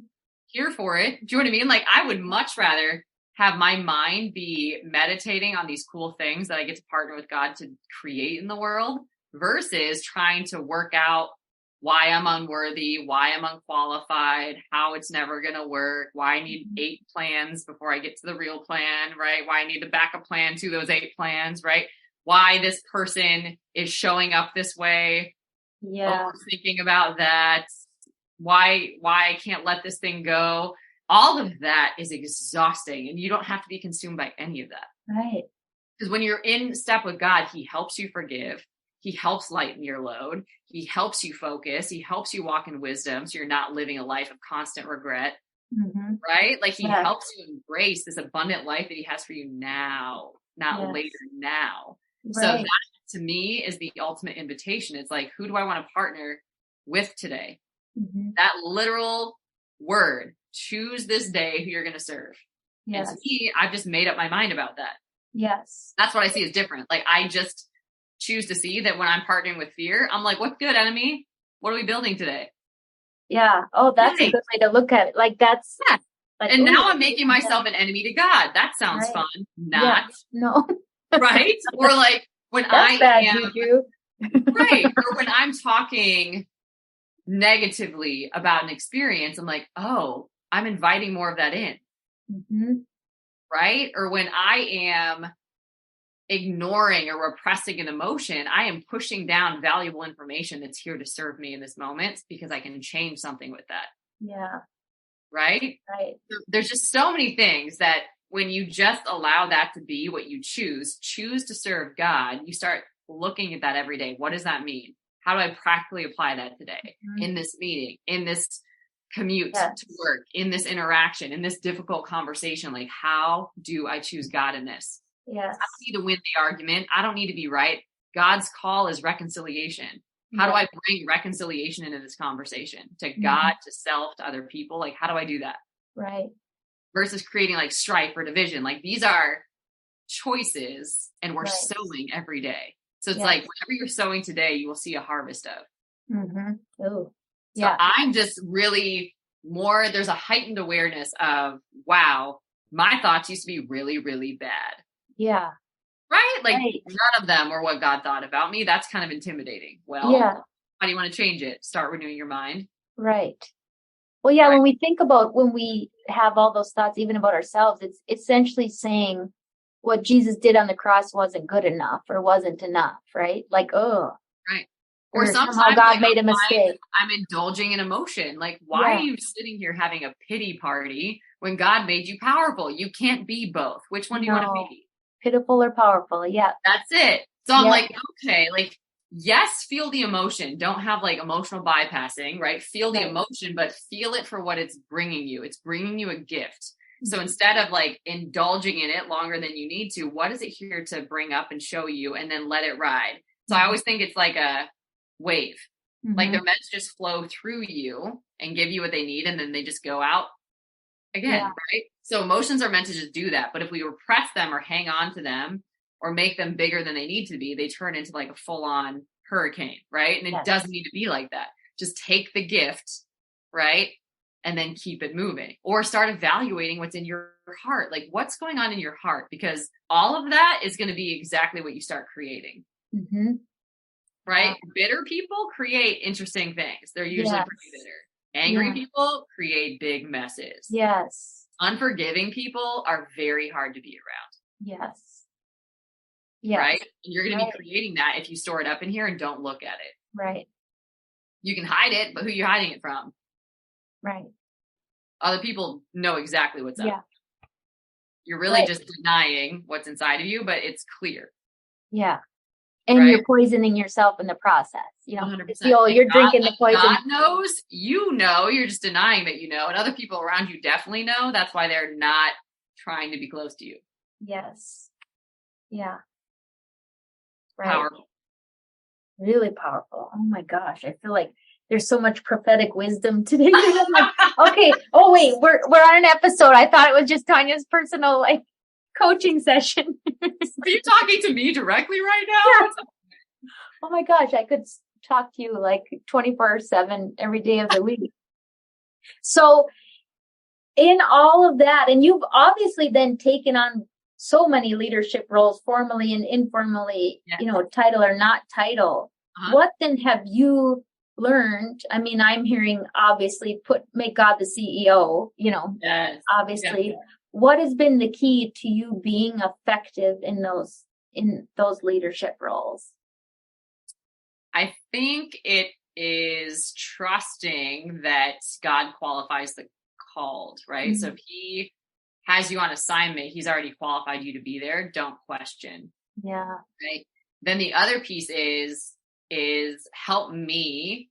Here for it. Do you know what I mean? Like, I would much rather have my mind be meditating on these cool things that I get to partner with God to create in the world versus trying to work out why I'm unworthy, why I'm unqualified, how it's never going to work, why I need 8 plans before I get to the real plan, right? Why I need the backup plan to those 8 plans, right? Why this person is showing up this way.
Yeah.
Thinking about that. Why I can't let this thing go. All of that is exhausting and you don't have to be consumed by any of that.
Right.
Because when you're in step with God, he helps you forgive. He helps lighten your load. He helps you focus. He helps you walk in wisdom. So you're not living a life of constant regret, right? Like he helps you embrace this abundant life that he has for you now, not later now. Right. So that to me is the ultimate invitation. It's like, who do I want to partner with today? Mm-hmm. That literal word, choose this day who you're going to serve. Yes. And to me, I've just made up my mind about that.
Yes.
That's what I see as different. Like I just choose to see that when I'm partnering with fear, I'm like, what's good, enemy? What are we building today?
Yeah. Oh, that's a good way to look at it. Like that's, like,
and now I'm making myself an enemy to God. That sounds fun. Not.
No.
Right. Or like when
that's bad juju.
Right. Or when I'm talking negatively about an experience, I'm like, oh, I'm inviting more of that in. Mm-hmm. Right. Or when I am ignoring or repressing an emotion, I am pushing down valuable information that's here to serve me in this moment because I can change something with that.
Yeah.
Right.
Right.
There's just so many things that when you just allow that to be what you choose to serve God, you start looking at that every day. What does that mean? how do I practically apply that today in this meeting, in this commute to work, in this interaction, in this difficult conversation? Like, how do I choose God in this?
Yes.
I don't need to win the argument. I don't need to be right. God's call is reconciliation. How do I bring reconciliation into this conversation to God, to self, to other people? Like, how do I do that?
Right.
Versus creating like strife or division. Like, these are choices, and we're sowing every day. So it's like, whatever you're sowing today, you will see a harvest of.
Oh,
so I'm just really there's a heightened awareness of, wow, my thoughts used to be really, really bad.
Yeah.
Right? Like, none of them were what God thought about me. That's kind of intimidating. Well, how do you want to change it? Start renewing your mind.
Right. Well, when we think about, when we have all those thoughts, even about ourselves, it's essentially saying what Jesus did on the cross wasn't good enough or wasn't enough, right? Like,
right. Or sometimes
God like, made a mistake.
I'm indulging in emotion. Like, why are you sitting here having a pity party when God made you powerful? You can't be both. Which one do you want to be?
Pitiful or powerful? Yeah.
That's it. So I'm like, okay, like, yes, feel the emotion. Don't have like emotional bypassing, right? Feel the emotion, but feel it for what it's bringing you. It's bringing you a gift. So instead of like indulging in it longer than you need to, what is it here to bring up and show you, and then let it ride? So I always think it's like a wave. Like, they're meant to just flow through you and give you what they need, and then they just go out again, right? So emotions are meant to just do that. But if we repress them or hang on to them or make them bigger than they need to be, they turn into like a full-on hurricane, right? And it doesn't need to be like that. Just take the gift, right? And then keep it moving, or start evaluating what's in your heart. Like, what's going on in your heart? Because all of that is going to be exactly what you start creating. Right? Yeah. Bitter people create interesting things. They're usually pretty bitter. Angry people create big messes.
Yes.
Unforgiving people are very hard to be around.
Yes. Yes.
Right? And you're going to be creating that if you store it up in here and don't look at it.
Right.
You can hide it, but who are you hiding it from?
Right.
Other people know exactly what's up.
Yeah.
You're really just denying what's inside of you, but it's clear.
Yeah. And you're poisoning yourself in the process. You know, 100%. You're drinking the poison.
God knows, you know, you're just denying that you know, and other people around you definitely know. That's why they're not trying to be close to you.
Yes. Yeah. Right.
Powerful.
Really powerful. Oh my gosh. I feel like there's so much prophetic wisdom today. I'm like, okay. Oh wait, we're on an episode. I thought it was just Tanya's personal like coaching session.
Are you talking to me directly right now?
Yeah. Oh my gosh, I could talk to you like 24/7 every day of the week. So in all of that, and you've obviously then taken on so many leadership roles, formally and informally, you know, title or not title. What then have you learned? I mean, I'm hearing obviously make God the CEO, you know, obviously. Yes. What has been the key to you being effective in those leadership roles?
I think it is trusting that God qualifies the called, right? So if he has you on assignment, he's already qualified you to be there. Don't question.
Yeah.
Right. Then the other piece is help me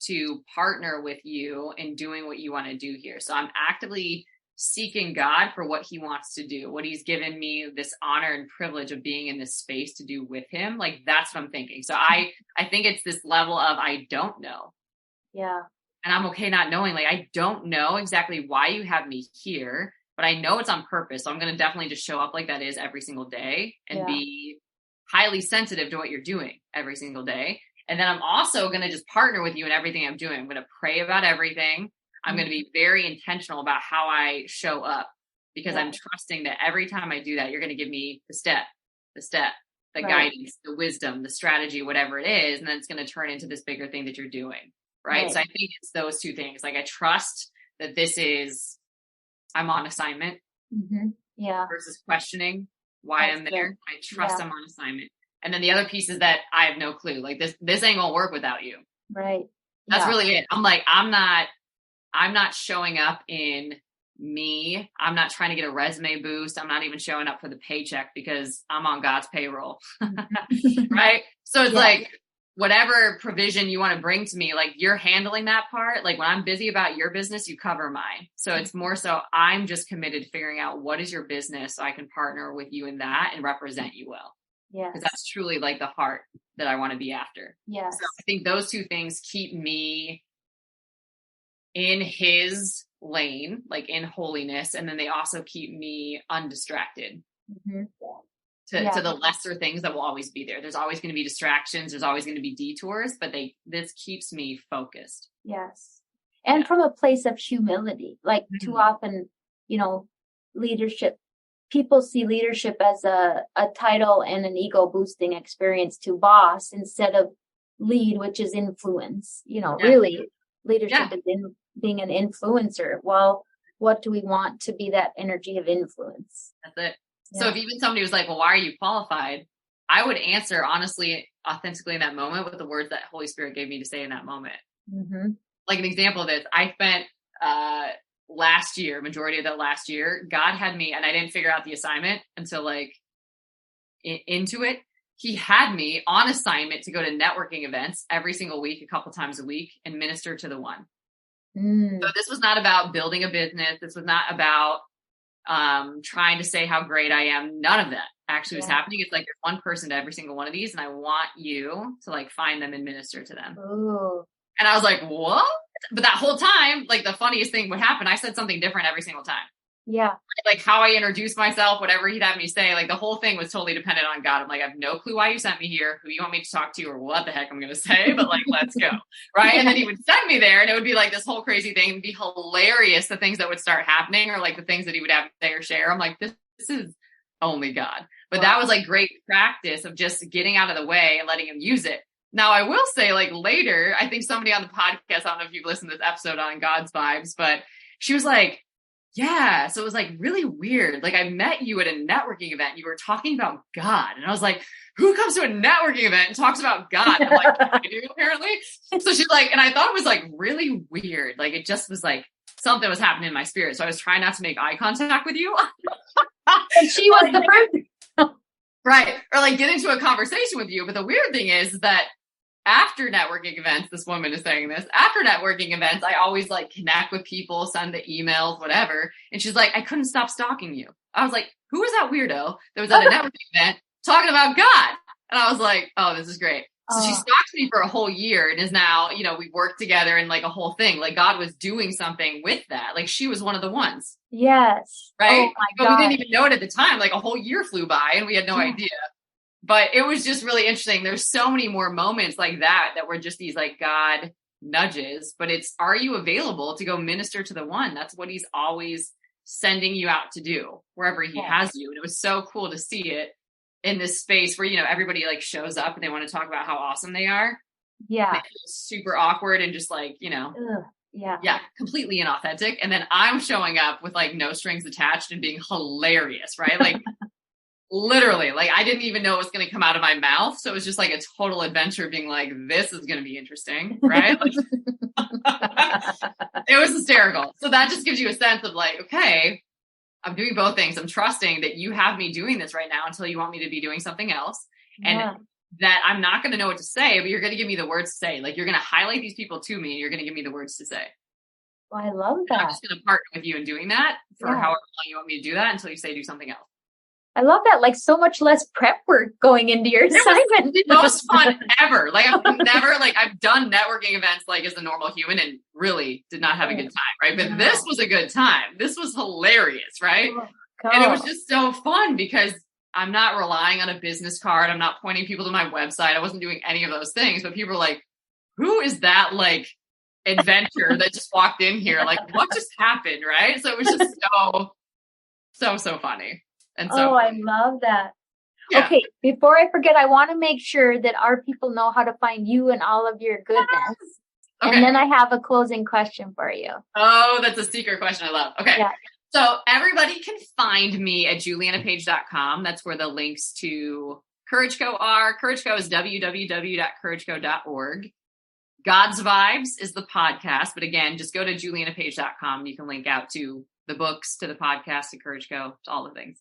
to partner with you in doing what you want to do here. So I'm actively seeking God for what he wants to do, what he's given me this honor and privilege of being in this space to do with him. Like, that's what I'm thinking. So I think it's this level of, I don't know.
Yeah.
And I'm okay not knowing. Like, I don't know exactly why you have me here, but I know it's on purpose. So I'm going to definitely just show up like that is every single day and be highly sensitive to what you're doing every single day. And then I'm also going to just partner with you in everything I'm doing. I'm going to pray about everything. I'm going to be very intentional about how I show up, because I'm trusting that every time I do that, you're going to give me the step, the guidance, the wisdom, the strategy, whatever it is. And then it's going to turn into this bigger thing that you're doing. Right. So I think it's those two things. Like, I trust that I'm on assignment versus questioning why I'm there. I trust I'm on assignment. And then the other piece is that I have no clue. Like, this ain't gonna work without you.
Right.
That's really it. I'm like, I'm not showing up in me. I'm not trying to get a resume boost. I'm not even showing up for the paycheck because I'm on God's payroll. Right. So it's like, whatever provision you want to bring to me, like you're handling that part. Like when I'm busy about your business, you cover mine. So it's more so I'm just committed to figuring out what is your business so I can partner with you in that and represent you well.
Yes.
Because that's truly like the heart that I want to be after.
Yes.
So I think those two things keep me in his lane, like in holiness. And then they also keep me undistracted. Mm-hmm. To the lesser things that will always be there. There's always going to be distractions. There's always going to be detours, but this keeps me focused.
Yes. And from a place of humility, like too often, leadership, people see leadership as a title and an ego boosting experience to boss instead of lead, which is influence, really leadership is in being an influencer. Well, what do we want to be that energy of influence?
That's it. So if even somebody was like, well, why are you qualified? I would answer honestly, authentically in that moment with the words that Holy Spirit gave me to say in that moment. Mm-hmm. Like an example of this, I spent last year, majority of that last year, God had me, and I didn't figure out the assignment until like into it. He had me on assignment to go to networking events every single week, a couple times a week, and minister to the one. So this was not about building a business. This was not about trying to say how great I am. None of that actually was happening. It's like there's one person to every single one of these, and I want you to like find them and minister to them. Ooh. And I was like, what? But that whole time, like the funniest thing would happen. I said something different every single time. Yeah. Like how I introduced myself, whatever he'd have me say, like the whole thing was totally dependent on God. I'm like, I have no clue why you sent me here, who you want me to talk to, or what the heck I'm going to say, but like, let's go. Right. And then he would send me there, and it would be like this whole crazy thing. It'd be hilarious. The things that would start happening, or like the things that he would have to say or share. I'm like, this is only God. But that was like great practice of just getting out of the way and letting him use it. Now I will say, like later, I think somebody on the podcast, I don't know if you've listened to this episode on God's Vibes, but she was like, yeah. So it was like really weird. Like I met you at a networking event. You were talking about God. And I was like, who comes to a networking event and talks about God? And I'm like, I do apparently. So she's like, and I thought it was like really weird. Like it just was like something was happening in my spirit. So I was trying not to make eye contact with you.
And she was the person.
Right. Or like get into a conversation with you. But the weird thing is that after networking events, this woman is saying this, after networking events, I always like connect with people, send the emails, whatever. And she's like, I couldn't stop stalking you. I was like, who is that weirdo that was at a networking event talking about God? And I was like, oh, this is great. So she stalked me for a whole year and is now, we've worked together and like a whole thing. Like God was doing something with that. Like she was one of the ones.
Yes.
Right. But we didn't even know it at the time. Like a whole year flew by and we had no idea. But it was just really interesting. There's so many more moments like that were just these like God nudges, but are you available to go minister to the one? That's what he's always sending you out to do wherever he has you. And it was so cool to see it in this space where, everybody like shows up and they want to talk about how awesome they are. Yeah. It was super awkward and just like, completely inauthentic. And then I'm showing up with like no strings attached and being hilarious, right? Like literally, like I didn't even know it was going to come out of my mouth. So it was just like a total adventure being like, this is going to be interesting. Right. Like, it was hysterical. So that just gives you a sense of like, okay, I'm doing both things. I'm trusting that you have me doing this right now until you want me to be doing something else. And that I'm not going to know what to say, but you're going to give me the words to say. Like you're going to highlight these people to me and you're going to give me the words to say.
Well, I love that.
I'm just going to partner with you in doing that for however long you want me to do that until you say do something else.
I love that. Like so much less prep work going into your assignment.
It was the most fun ever. Like I've done networking events like as a normal human and really did not have a good time. Right. But this was a good time. This was hilarious. Right. Oh, and it was just so fun because I'm not relying on a business card. I'm not pointing people to my website. I wasn't doing any of those things, but people were like, who is that like adventure that just walked in here? Like what just happened? Right. So it was just so funny. And so,
I love that. Yeah. Okay, before I forget, I want to make sure that our people know how to find you and all of your goodness. Okay. And then I have a closing question for you.
Oh, that's a secret question I love. Okay. Yeah. So everybody can find me at julianapage.com. That's where the links to Courage Co are. Courage Co is www.courageco.org. God's Vibes is the podcast. But again, just go to julianapage.com. You can link out to the books, to the podcast, to Courage Co, to all the things.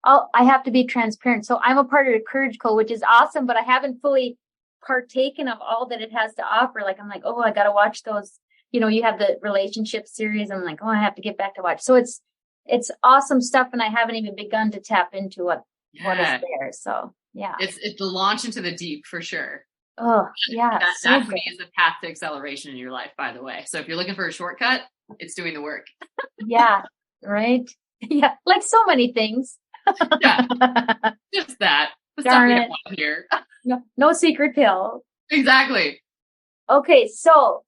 I have to be transparent. So I'm a part of the Courage Co, which is awesome, but I haven't fully partaken of all that it has to offer. Like, I'm like, oh, I got to watch those, you have the relationship series. I'm like, oh, I have to get back to watch. So it's awesome stuff. And I haven't even begun to tap into what is there. So yeah.
It's the launch into the deep for sure.
Oh yeah.
That for me is the path to acceleration in your life, by the way. So if you're looking for a shortcut, it's doing the work.
Yeah. Right. Yeah. Like so many things.
Yeah. Just that.
Darn it.
Here.
No secret pill.
Exactly.
Okay. So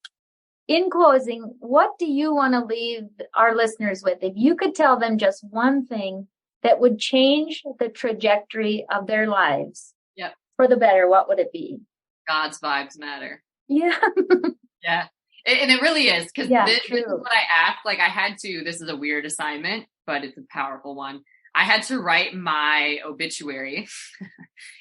in closing, what do you want to leave our listeners with? If you could tell them just one thing that would change the trajectory of their lives for the better, what would it be?
God's vibes matter.
Yeah.
Yeah. And it really is, because this is what I asked. Like, I had to, this is a weird assignment, but it's a powerful one. I had to write my obituary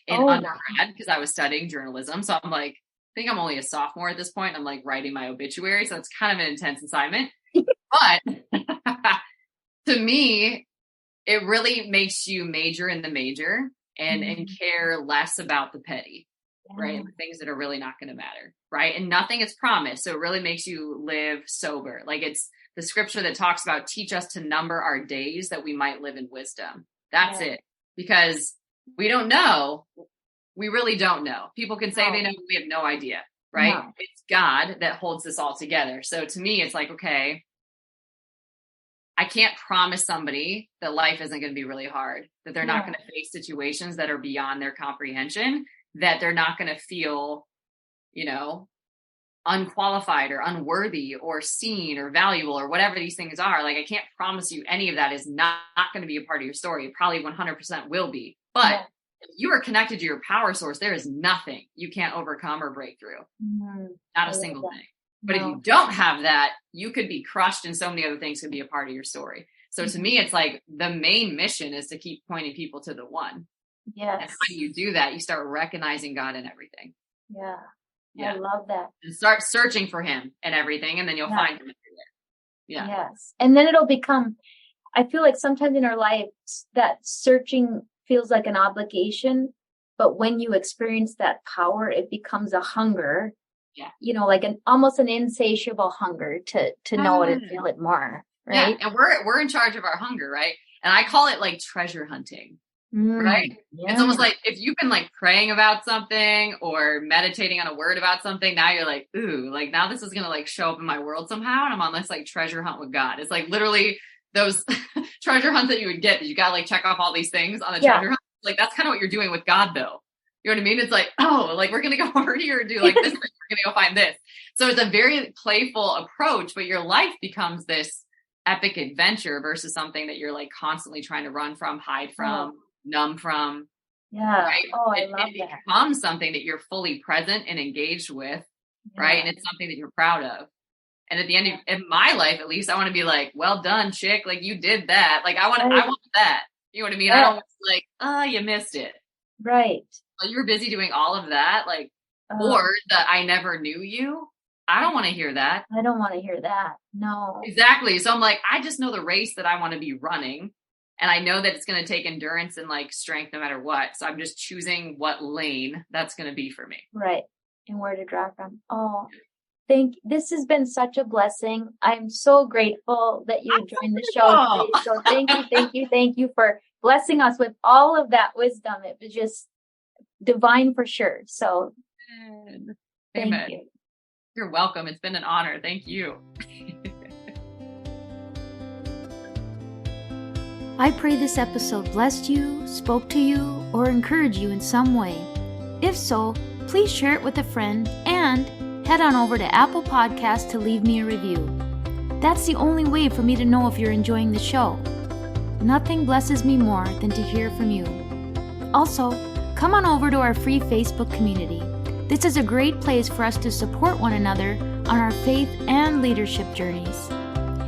in undergrad because I was studying journalism. So I'm like, I think I'm only a sophomore at this point. I'm like writing my obituary. So it's kind of an intense assignment. But to me, it really makes you major in the major and care less about the petty, right? The things that are really not going to matter, right? And nothing is promised. So it really makes you live sober. Like, it's the scripture that talks about, teach us to number our days that we might live in wisdom. That's it. Because we don't know. We really don't know. People can say they know, we have no idea, right? No. It's God that holds this all together. So to me, it's like, okay, I can't promise somebody that life isn't going to be really hard, that they're not going to face situations that are beyond their comprehension, that they're not going to feel, unqualified or unworthy or seen or valuable or whatever these things are. Like, I can't promise you any of that is not going to be a part of your story. It probably 100% will be. But if you are connected to your power source, there is nothing you can't overcome or break through. Not a single thing. But if you don't have that, you could be crushed, and so many other things could be a part of your story. So to me, it's like the main mission is to keep pointing people to the one.
Yes.
And how do you do that? You start recognizing God in everything.
Yeah. I love that.
And start searching for him and everything, and then you'll find him everywhere. Yeah.
Yes. And then it'll become, I feel like sometimes in our lives that searching feels like an obligation, but when you experience that power, it becomes a hunger. Yeah. Like almost an insatiable hunger to know it and feel it more. Right.
Yeah. And we're in charge of our hunger, right? And I call it like treasure hunting. Right? Yeah. It's almost like if you've been like praying about something or meditating on a word about something, now you're like, ooh, like now this is going to like show up in my world somehow. And I'm on this like treasure hunt with God. It's like literally those treasure hunts that you would get that you got to like check off all these things on the treasure hunt. Like, that's kind of what you're doing with God though. You know what I mean? It's like, oh, like we're going to go over here and do like this. We're going to go find this. So it's a very playful approach, but your life becomes this epic adventure versus something that you're like constantly trying to run from, hide from, numb from.
Yeah.
Right?
I love
it becomes something that you're fully present and engaged with. Right. And it's something that you're proud of. And at the end of in my life, at least, I want to be like, well done, chick. Like, you did that. Like, I want that. You know what I mean? I don't want to like, you missed it.
Right.
Well, you were busy doing all of that. Like, or that I never knew you. I don't want to hear that.
I don't want to hear that. No.
Exactly. So I'm like, I just know the race that I want to be running. And I know that it's going to take endurance and like strength no matter what. So I'm just choosing what lane that's going to be for me.
Right. And where to draw from. Oh, this has been such a blessing. I'm so grateful that you joined the show today. So thank you for blessing us with all of that wisdom. It was just divine for sure. So thank you.
You're welcome. It's been an honor. Thank you.
I pray this episode blessed you, spoke to you, or encouraged you in some way. If so, please share it with a friend and head on over to Apple Podcasts to leave me a review. That's the only way for me to know if you're enjoying the show. Nothing blesses me more than to hear from you. Also, come on over to our free Facebook community. This is a great place for us to support one another on our faith and leadership journeys.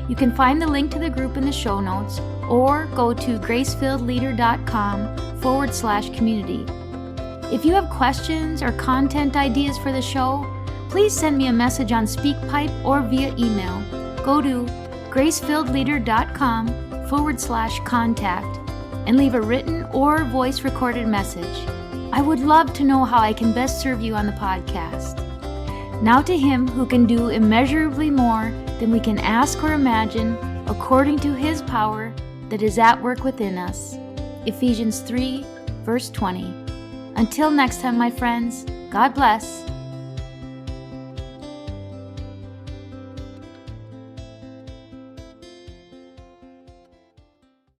You can find the link to the group in the show notes or go to gracefilledleader.com/community. If you have questions or content ideas for the show, please send me a message on SpeakPipe or via email. Go to gracefilledleader.com/contact and leave a written or voice recorded message. I would love to know how I can best serve you on the podcast. Now to Him who can do immeasurably more than we can ask or imagine, according to His power that is at work within us. Ephesians 3, verse 20. Until next time, my friends, God bless.